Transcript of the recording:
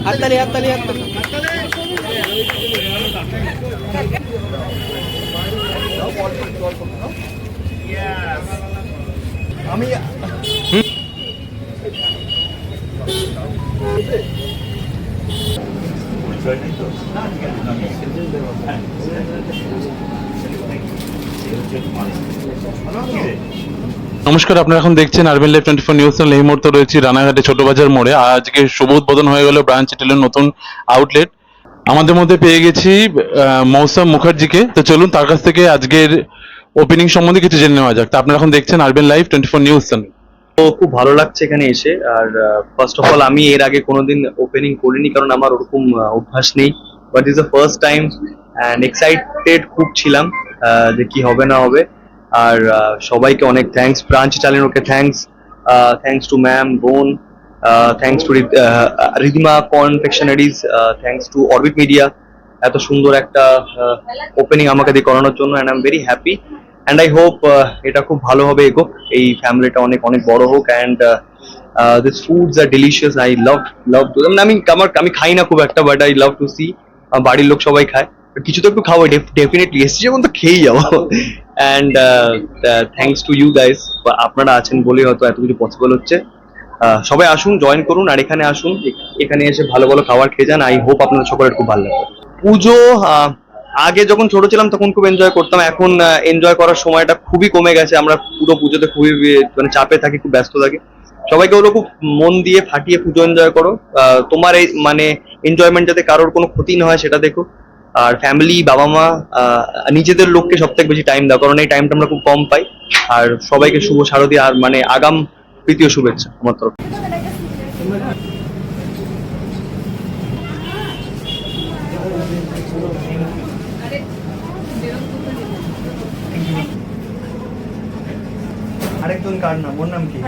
হাততালি হাততালি হাততালি আমি নমস্কার, আপনারা এখন দেখছেন আরবেন লাইভ 24 নিউজ চ্যানেল। এই মুহূর্তে রয়েছে রানাঘাটে ছোট বাজার মোড়ে। আজকে শুভ উদ্বোধন হয়ে গেল ব্রাঞ্চ টেলের নতুন আউটলেট। আমাদের মধ্যে পেয়ে গেছি মৌসুম মুখার্জিকে। তো চলুন তার কাছ থেকে আজকের ওপেনিং সম্বন্ধে কিছু জেনে নেওয়া যাক। তো আপনারা এখন দেখছেন আরবেন লাইভ 24 নিউজ চ্যানেল। তো খুব ভালো লাগছে এখানে এসে। আর ফার্স্ট অফ অল আমি এর আগে কোনোদিন ওপেনিং করিনি, কারণ আমার ওরকম অভ্যাস নেই। But is the first time and excited খুব ছিলাম যে কি হবে না হবে। আর সবাইকে অনেক থ্যাঙ্কস, ব্রাঞ্চ চালানোকে থ্যাঙ্কস, থ্যাঙ্কস টু ম্যাম, বোন, thanks to Ridhima confectioneries, thanks to Orbit Media এত সুন্দর একটা ওপেনিং আমাকে দিয়ে করানোর জন্য। And I am very happy and I hope এটা খুব ভালোভাবে এগোক, এই ফ্যামিলিটা অনেক অনেক বড় হোক। And this foods are delicious, I love to. আমি খাই না খুব একটা, but I love to see বাড়ির লোক সবাই খায়। কিছু তো একটু খাবো, ডেফিনেটলি এসছি যখন তো খেয়েই যাবো। And thanks to you guys, আপনারা আছেন বলেই হয়তো এত কিছু পসিবল হচ্ছে। সবাই আসুন, জয়েন করুন আর এখানে আসুন, এখানে এসে ভালো ভালো খাবার খেয়ে যান। আই হোপ আপনাদের সকলের খুব ভালো লাগবে। পুজো আগে যখন ছোট ছিলাম তখন খুব এনজয় করতাম, এখন এনজয় করার সময়টা খুবই কমে গেছে। আমরা পুরো পুজোতে খুবই মানে চাপে থাকি, খুব ব্যস্ত থাকি। সবাইকে বলবো খুব মন দিয়ে ফাটিয়ে পুজো এনজয় করো। তোমার এই মানে এনজয়মেন্ট যাতে কারোর কোনো ক্ষতি না হয় সেটা দেখো। আর ফ্যামিলি, বাবা মা, নিজেদের লোককে সব থেকে বেশি টাইম দাও, কারণ এই টাইমটা আমরা খুব কম পাই। আর সবাইকে শুভ শারদীয়া আর মানে আগাম প্রীতীয় শুভেচ্ছা আমার তরফ। আরেকজন কার নাম, ওর নাম কি?